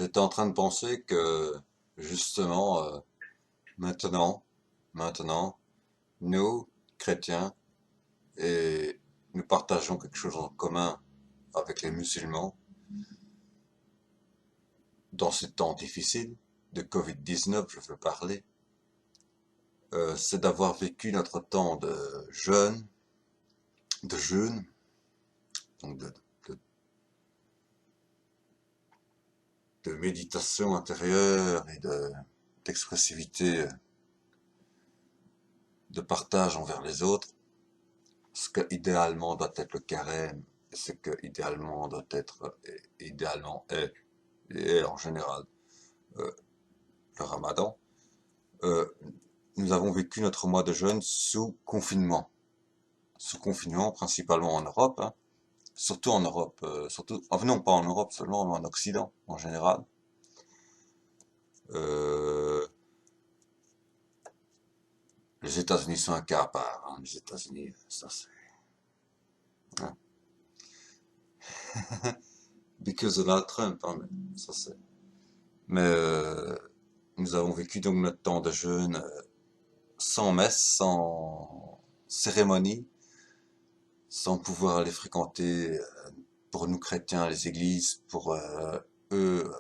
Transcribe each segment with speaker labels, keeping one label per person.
Speaker 1: j'étais en train de penser que justement maintenant, maintenant, nous, chrétiens, et nous partageons quelque chose en commun avec les musulmans dans ces temps difficiles de Covid-19, je veux parler, c'est d'avoir vécu notre temps de jeûne, donc de, de méditation intérieure et d'expressivité, de partage envers les autres, ce que idéalement doit être le carême, et ce que idéalement doit être, et idéalement est, et est en général euh, le ramadan. Euh, Nous avons vécu notre mois de jeûne sous confinement principalement en Europe, hein, surtout en Europe, surtout, enfin, non pas en Europe seulement, mais en Occident en général. Euh, les États-Unis sont un cas à part, hein, les États-Unis, ça c'est, hein. Because of Donald Trump, hein, mais ça c'est. Mais nous avons vécu donc notre temps de jeûne sans messe, sans cérémonie, sans pouvoir aller fréquenter, pour nous chrétiens, les églises, pour eux,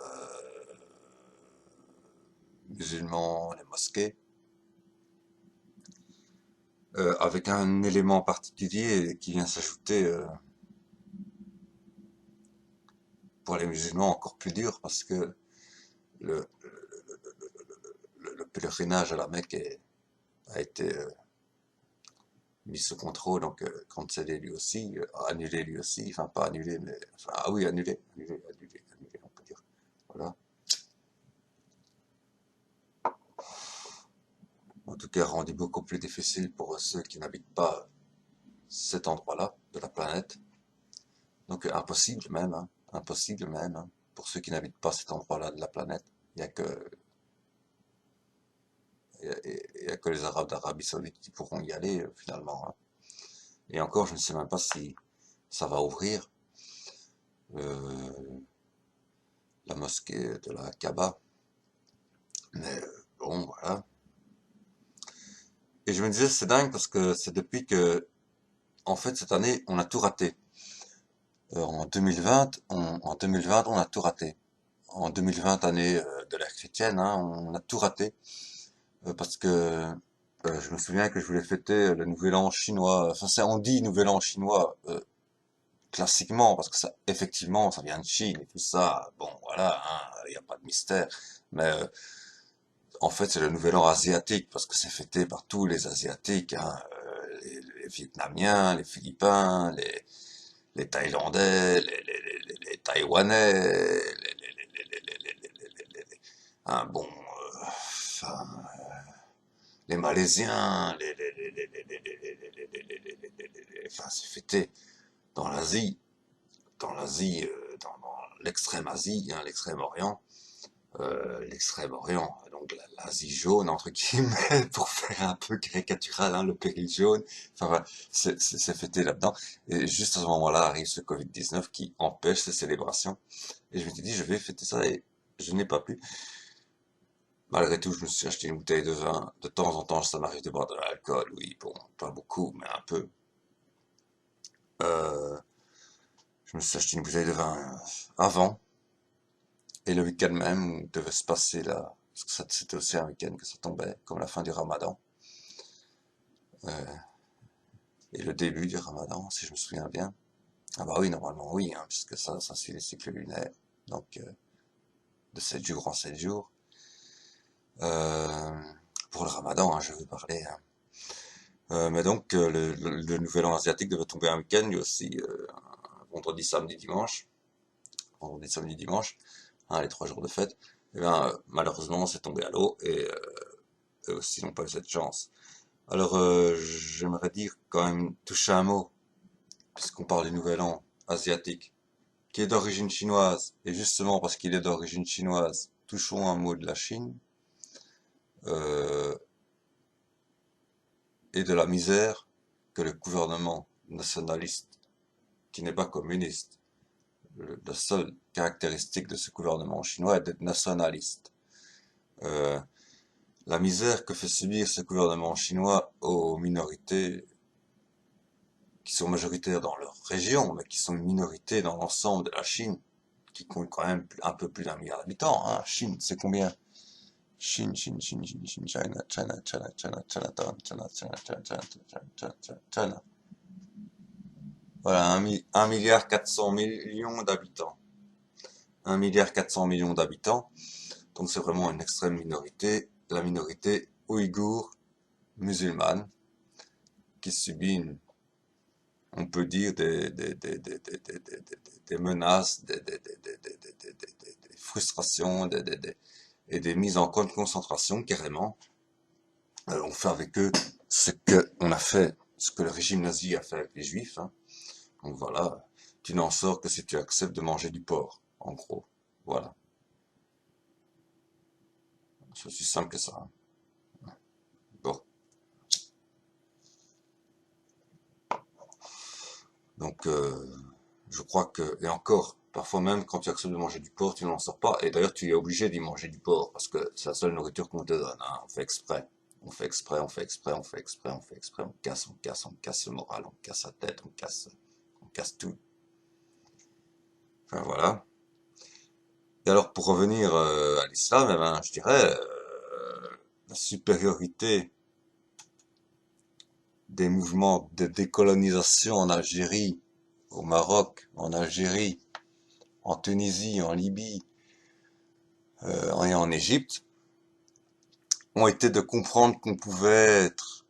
Speaker 1: musulmans, les mosquées, avec un élément particulier qui vient s'ajouter pour les musulmans encore plus dur parce que le, le pèlerinage à la Mecque a été mis sous contrôle, donc cancellé lui aussi, annulé lui aussi, enfin pas annulé, mais enfin, ah oui, annulé, on peut dire. Voilà. En tout cas, rendu beaucoup plus difficile pour ceux qui n'habitent pas cet endroit-là de la planète. Donc impossible même, hein, pour ceux qui n'habitent pas cet endroit-là de la planète. Il y a que, il y a que les Arabes d'Arabie Saoudite qui pourront y aller finalement, hein. Et encore, je ne sais même pas si ça va ouvrir euh, la mosquée de la Kaaba. Mais bon, voilà. Et je me disais, c'est dingue parce que c'est depuis que, en fait, cette année, on a tout raté. En 2020, on a tout raté. En 2020, année de l'ère chrétienne, hein, on a tout raté. Parce que je me souviens que je voulais fêter le Nouvel An chinois. Enfin, on dit Nouvel An chinois classiquement, parce que ça, effectivement, ça vient de Chine et tout ça. Bon, voilà, hein, il n'y a pas de mystère. Mais en fait, c'est le Nouvel An asiatique, parce que c'est fêté par tous les Asiatiques, hein, les Vietnamiens, les Philippins, les Thaïlandais, les Taïwanais, hein, bon, enfin, les Malaisiens, enfin, c'est fêté dans l'Asie, dans l'extrême Asie, hein, l'extrême-orient, donc l'Asie jaune, entre guillemets, pour faire un peu caricatural, hein, le péril jaune, enfin voilà, c'est fêté là-dedans. Et juste à ce moment-là arrive ce Covid-19 qui empêche ces célébrations. Et je me suis dit, je vais fêter ça, et je n'ai pas pu. Malgré tout, je me suis acheté une bouteille de vin. De temps en temps, ça m'arrive de boire de l'alcool, oui, bon, pas beaucoup, mais un peu. Euh, je me suis acheté une bouteille de vin avant, et le week-end même, où devait se passer là, parce que c'était aussi un week-end que ça tombait, comme la fin du Ramadan, euh, et le début du Ramadan, si je me souviens bien. Ah bah oui, normalement oui, hein, puisque ça suit les cycles lunaires, donc de 7 jours en 7 jours. Euh, pour le Ramadan, hein, je veux parler, hein. Mais donc, le nouvel an asiatique devait tomber un week-end, lui aussi, vendredi, samedi, dimanche. Vendredi, samedi, dimanche, hein, les 3 jours de fête. Et bien, malheureusement, c'est tombé à l'eau, et eux aussi n'ont pas eu cette chance. Alors, j'aimerais dire quand même toucher un mot, puisqu'on parle du nouvel an asiatique, qui est d'origine chinoise, et justement parce qu'il est d'origine chinoise, touchons un mot de la Chine, euh, et de la misère que le gouvernement nationaliste, qui n'est pas communiste, La seule caractéristique de ce gouvernement chinois est d'être nationaliste. Euh, la misère que fait subir ce gouvernement chinois aux minorités qui sont majoritaires dans leur région, mais qui sont une minorité dans l'ensemble de la Chine, qui compte quand même un peu plus d'1 milliard d'habitants, hein. Chine, c'est combien? Chine, Chine, Chine, Chine, Chine, China, China, China, China, Chinatown, China, China, China, China, China, China, China, China. Voilà, 1 milliard 400 millions d'habitants. 1 milliard 400 millions d'habitants. Donc c'est vraiment une extrême minorité, la minorité ouïghour musulmane, qui subit on peut dire des menaces, des frustrations, et des mises en camp de concentration carrément. On fait avec eux ce que on a fait, ce que le régime nazi a fait avec les juifs, hein. Donc voilà, tu n'en sors que si tu acceptes de manger du porc, en gros. Voilà, c'est aussi simple que ça, hein. Bon, donc je crois que, et encore, parfois même quand tu acceptes de manger du porc, tu n'en sors pas, et d'ailleurs tu es obligé d'y manger du porc, parce que c'est la seule nourriture qu'on te donne, hein. On fait exprès. On fait exprès, on fait exprès, on fait exprès, on fait exprès, on casse, on casse, on casse le moral, on casse la tête, on casse tout. Enfin voilà. Et alors pour revenir à l'islam, eh ben, je dirais la supériorité des mouvements de décolonisation en Algérie, au Maroc, en Algérie, en Tunisie, en Libye et en Égypte, ont été de comprendre qu'on pouvait être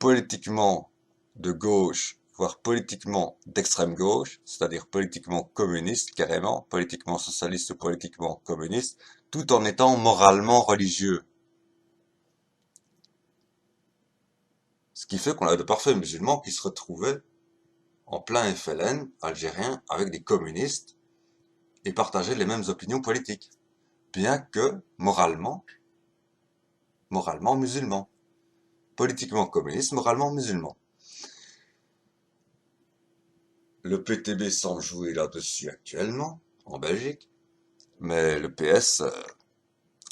Speaker 1: politiquement de gauche, voire politiquement d'extrême gauche, c'est-à-dire politiquement communiste carrément, politiquement socialiste ou politiquement communiste, tout en étant moralement religieux. Ce qui fait qu'on a de parfaits musulmans qui se retrouvaient en plein FLN algérien avec des communistes et partageaient les mêmes opinions politiques, bien que moralement musulmans. Politiquement communiste, moralement musulman. Le PTB semble jouer là-dessus actuellement, en Belgique, mais le PS,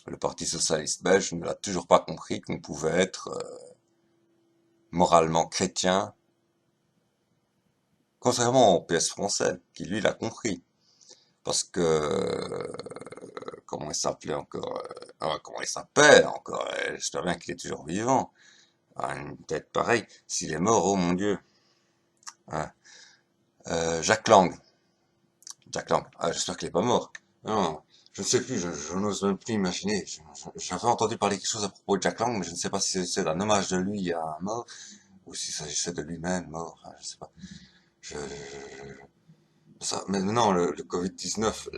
Speaker 1: le Parti Socialiste Belge, ne l'a toujours pas compris qu'on pouvait être moralement chrétien, contrairement au PS français, qui lui l'a compris. Parce que, comment il s'appelait encore comment il s'appelle encore j'espère bien qu'il est toujours vivant. Ah, une tête pareille. S'il est mort, oh mon Dieu. Hein. Jacques Lang. Jacques Lang. Ah, j'espère qu'il est pas mort. Non, je ne sais plus, je n'ose même plus imaginer. J'avais entendu parler quelque chose à propos de Jacques Lang, mais je ne sais pas si c'est un hommage de lui à un mort, ou s'il s'agissait de lui-même mort. Enfin, je sais pas. Ça, mais non, le Covid-19,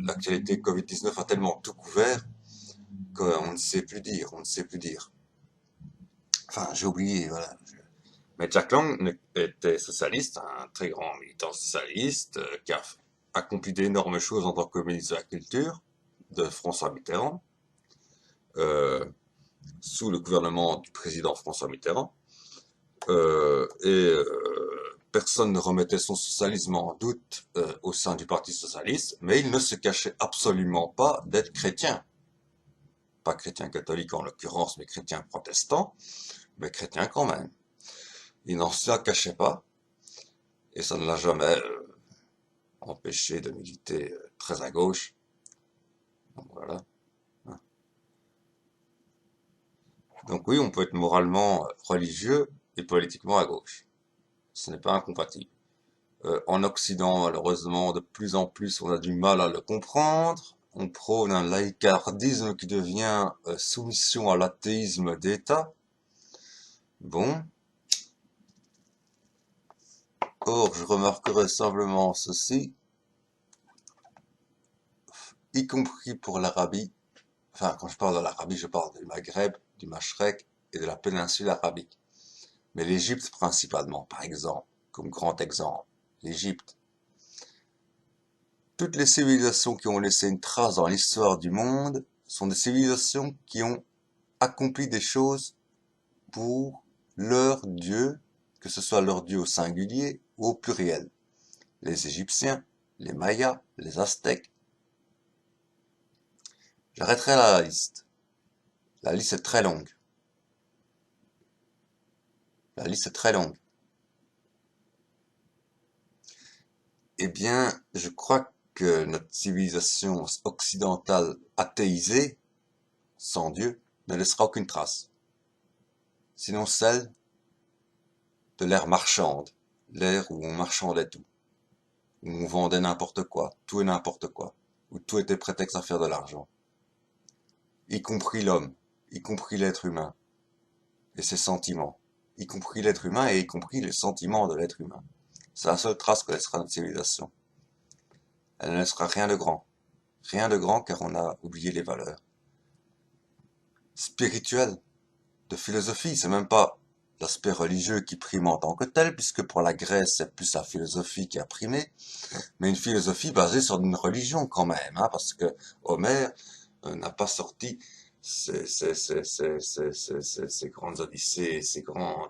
Speaker 1: l'actualité Covid-19 a tellement tout couvert qu'on ne sait plus dire, on ne sait plus dire. Enfin, j'ai oublié, voilà. Mais Jack Lang était socialiste, un très grand militant socialiste, qui a accompli d'énormes choses en tant que ministre de la Culture de François Mitterrand, euh, sous le gouvernement du président François Mitterrand. Personne ne remettait son socialisme en doute au sein du Parti socialiste, mais il ne se cachait absolument pas d'être chrétien. Pas chrétien catholique en l'occurrence, mais chrétien protestant, mais chrétien quand même. Il n'en se cachait pas, et ça ne l'a jamais empêché de militer très à gauche. Donc voilà. Donc oui, on peut être moralement religieux et politiquement à gauche. Ce n'est pas incompatible. En Occident, malheureusement, de plus en plus, on a du mal à le comprendre. On prône un laïcardisme qui devient soumission à l'athéisme d'État. Bon. Or, je remarquerai simplement ceci, y compris pour l'Arabie. Enfin, quand je parle de l'Arabie, je parle du Maghreb, du Mashrek et de la péninsule arabique. Mais l'Égypte principalement, par exemple, comme grand exemple. L'Égypte. Toutes les civilisations qui ont laissé une trace dans l'histoire du monde sont des civilisations qui ont accompli des choses pour leur Dieu, que ce soit leur Dieu au singulier ou au pluriel. Les Égyptiens, les Mayas, les Aztèques. J'arrêterai là la liste. La liste est très longue. La liste est très longue. Eh bien, je crois que notre civilisation occidentale athéisée, sans Dieu, ne laissera aucune trace. Sinon celle de l'ère marchande, l'ère où on marchandait tout, où on vendait n'importe quoi, tout et n'importe quoi, où tout était prétexte à faire de l'argent, y compris l'homme, y compris l'être humain et ses sentiments, y compris l'être humain et y compris les sentiments de l'être humain. C'est la seule trace que laissera notre civilisation. Elle ne laissera rien de grand car on a oublié les valeurs spirituelles, de philosophie. C'est même pas l'aspect religieux qui prime en tant que tel, puisque pour la Grèce, c'est plus la philosophie qui a primé, mais une philosophie basée sur une religion quand même, hein, parce que Homère n'a pas sorti ces grandes odyssées, ces grands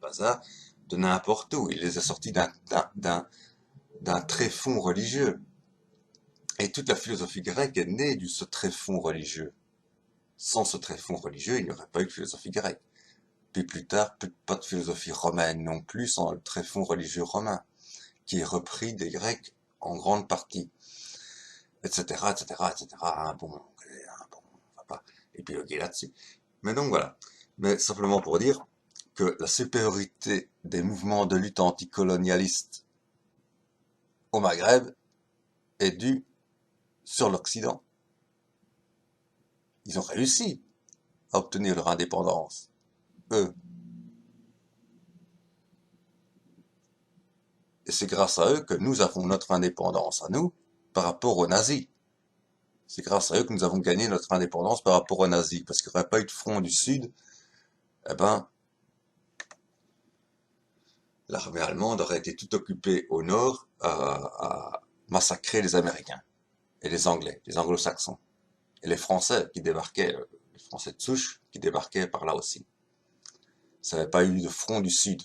Speaker 1: bazars de n'importe où. Il les a sortis d'un tréfonds religieux. Et toute la philosophie grecque est née de ce tréfonds religieux. Sans ce tréfonds religieux, il n'y aurait pas eu de philosophie grecque. Puis plus tard, pas de philosophie romaine non plus sans le tréfonds religieux romain, qui est repris des Grecs en grande partie, etc., etc., etc. Bon, on va pas épiloguer là-dessus. Mais donc voilà. Mais simplement pour dire que la supériorité des mouvements de lutte anticolonialiste au Maghreb est due sur l'Occident. Ils ont réussi à obtenir leur indépendance, eux. Et c'est grâce à eux que nous avons notre indépendance à nous par rapport aux nazis. C'est grâce à eux que nous avons gagné notre indépendance par rapport aux nazis. Parce qu'il n'y aurait pas eu de front du Sud, eh ben, l'armée allemande aurait été tout occupée au nord à massacrer les Américains et les Anglais, les Anglo-Saxons. Et les Français qui débarquaient, les Français de souche qui débarquaient par là aussi. Ça n'avait pas eu de front du Sud.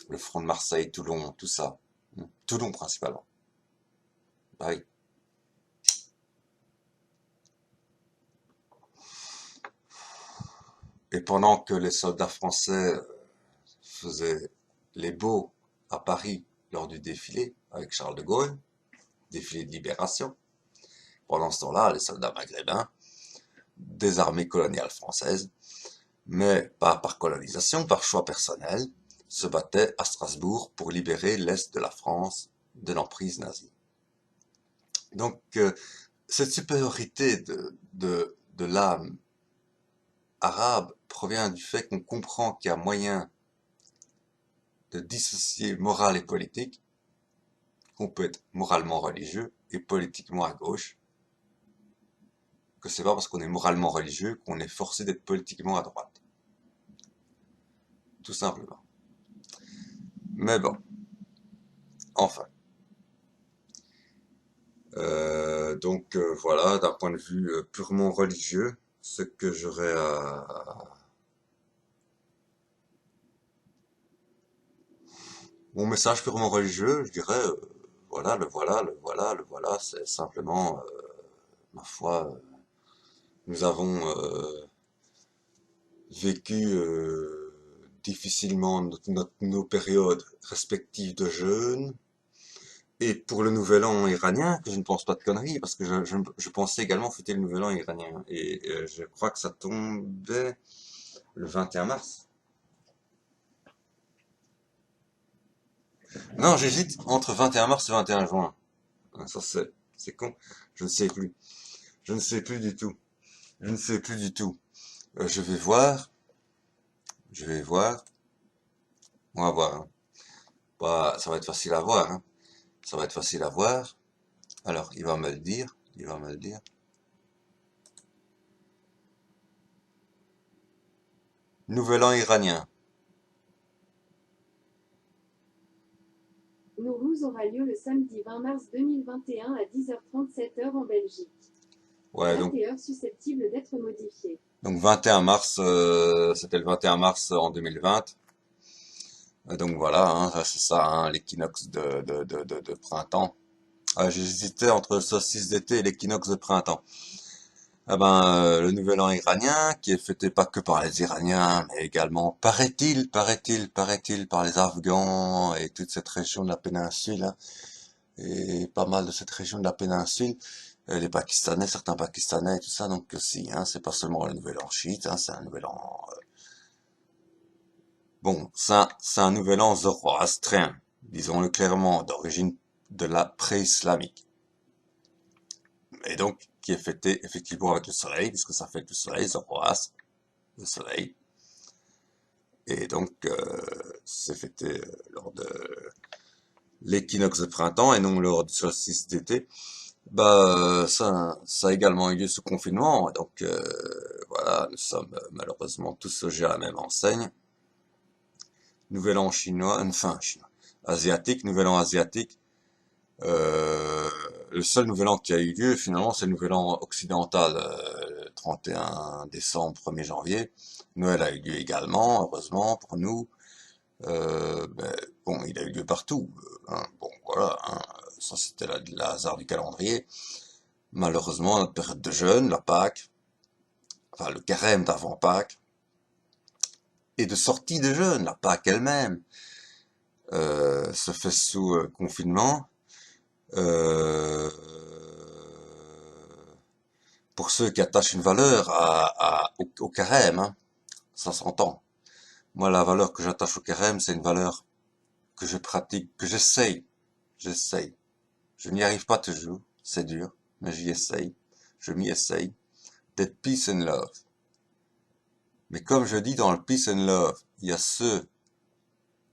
Speaker 1: Le front de Marseille, Toulon, tout ça. Toulon principalement. Bah oui. Et pendant que les soldats français faisaient les beaux à Paris lors du défilé avec Charles de Gaulle, défilé de libération, pendant ce temps-là, les soldats maghrébins des armées coloniales françaises, mais pas par colonisation, par choix personnel, se battaient à Strasbourg pour libérer l'Est de la France de l'emprise nazie. Donc, cette supériorité de l'âme arabe provient du fait qu'on comprend qu'il y a moyen de dissocier morale et politique, qu'on peut être moralement religieux et politiquement à gauche, que c'est pas parce qu'on est moralement religieux qu'on est forcé d'être politiquement à droite. Tout simplement. Mais bon, enfin. Voilà, d'un point de vue purement religieux, ce que j'aurais à... Mon message purement religieux, je dirais, voilà, le voilà, c'est simplement, ma foi, nous avons vécu difficilement nos périodes respectives de jeûne. Et pour le nouvel an iranien, que je ne pense pas de conneries, parce que je pensais également fêter le nouvel an iranien. Et je crois que ça tombait le 21 mars. Non, j'hésite entre 21 mars et 21 juin. Ça, c'est con. Je ne sais plus. Je ne sais plus du tout. Je ne sais plus du tout. Je vais voir. Je vais voir. On va voir, hein. Bah, ça va être facile à voir, hein. Ça va être facile à voir. Alors, il va me le dire. Il va me le dire. Nouvel an iranien.
Speaker 2: Nowruz aura lieu le samedi 20 mars 2021 à 10h30 7h en Belgique.
Speaker 1: Ouais,
Speaker 2: Date et heure susceptibles d'être modifiées.
Speaker 1: donc 21 mars, c'était le 21 mars en 2020. Donc voilà, hein, ça, c'est ça, hein, l'équinoxe de printemps. J'hésitais entre le solstice d'été et l'équinoxe de printemps. Ah ben, le nouvel an iranien, qui est fêté pas que par les Iraniens, mais également, paraît-il, par les Afghans et toute cette région de la péninsule, hein, et pas mal de cette région de la péninsule, les Pakistanais, certains Pakistanais et tout ça, donc si, hein, c'est pas seulement le nouvel an chiite, hein, c'est un nouvel an, bon, ça, c'est un nouvel an zoroastrien, disons-le clairement, d'origine de la pré-islamique. Et donc, qui est fêté effectivement avec le soleil, puisque ça fait le soleil, Zoroastre, le soleil. Et donc, c'est fêté lors de l'équinoxe de printemps et non lors du solstice d'été. Bah, ça a également eu lieu sous confinement. Donc, voilà, nous sommes malheureusement tous logés à la même enseigne. Nouvel an chinois, enfin, chinois, asiatique, nouvel an asiatique. Euh, le seul nouvel an qui a eu lieu, finalement, c'est le nouvel an occidental, 31 décembre, 1er janvier. Noël a eu lieu également, heureusement pour nous. Ben, bon, il a eu lieu partout. Hein. Bon, voilà, hein. Ça c'était le hasard du calendrier. Malheureusement, notre période de jeûne, la Pâques, enfin le carême d'avant Pâques, et de sortie de jeûne, la Pâques elle-même, se fait sous confinement. Euh, pour ceux qui attachent une valeur au carême, hein, ça s'entend. Moi, la valeur que j'attache au carême, c'est une valeur que je pratique, que j'essaye. Je n'y arrive pas toujours, c'est dur, mais j'y essaye, je m'y essaye, d'être peace and love. Mais comme je dis dans le peace and love, il y a ceux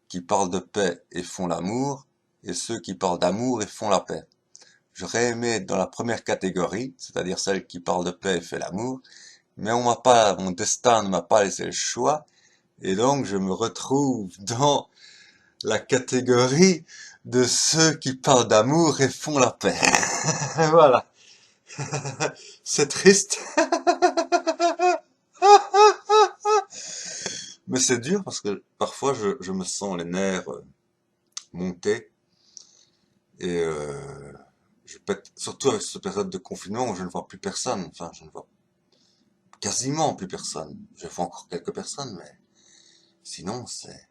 Speaker 1: qui parlent de paix et font l'amour, et ceux qui parlent d'amour et font la paix. J'aurais aimé être dans la première catégorie, c'est-à-dire celle qui parle de paix et fait l'amour, mais mon destin ne m'a pas laissé le choix, et donc je me retrouve dans la catégorie de ceux qui parlent d'amour et font la paix. Voilà. C'est triste, mais c'est dur parce que parfois je me sens les nerfs monter et je pète, surtout avec cette période de confinement où je ne vois plus personne, enfin je ne vois quasiment plus personne. Je vois encore quelques personnes, mais sinon c'est,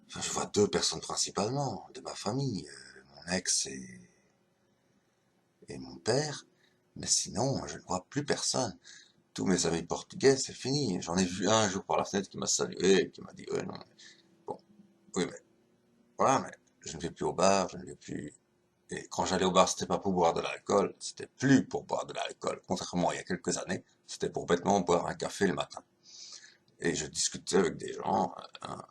Speaker 1: enfin, je vois deux personnes principalement de ma famille, mon ex et mon père, mais sinon je ne vois plus personne. Tous mes amis portugais, c'est fini. J'en ai vu un jour par la fenêtre qui m'a salué, et qui m'a dit, non, bon, oui, mais voilà, mais je ne vais plus au bar, je ne vais plus. Et quand j'allais au bar, c'était pas pour boire de l'alcool, c'était plus pour boire de l'alcool. Contrairement à il y a quelques années, c'était pour bêtement boire un café le matin. Et je discutais avec des gens, hein,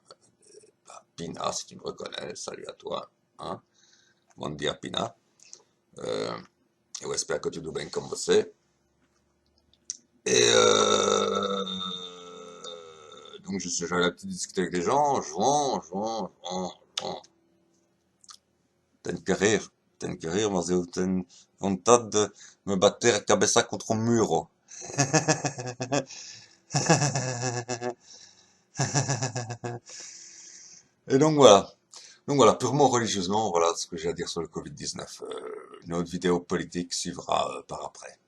Speaker 1: bah, Pina, si tu me reconnais, salut à toi, hein, bon dia Pina. Euh, eu espero que tudo bem com você. Et donc j'allais à discuter avec des gens, jouant. Tenho que rir, mas eu tenho vontade de me bater a cabeça contra um muro. Et donc voilà. Donc voilà, purement religieusement, voilà ce que j'ai à dire sur le Covid-19. Une autre vidéo politique suivra par après.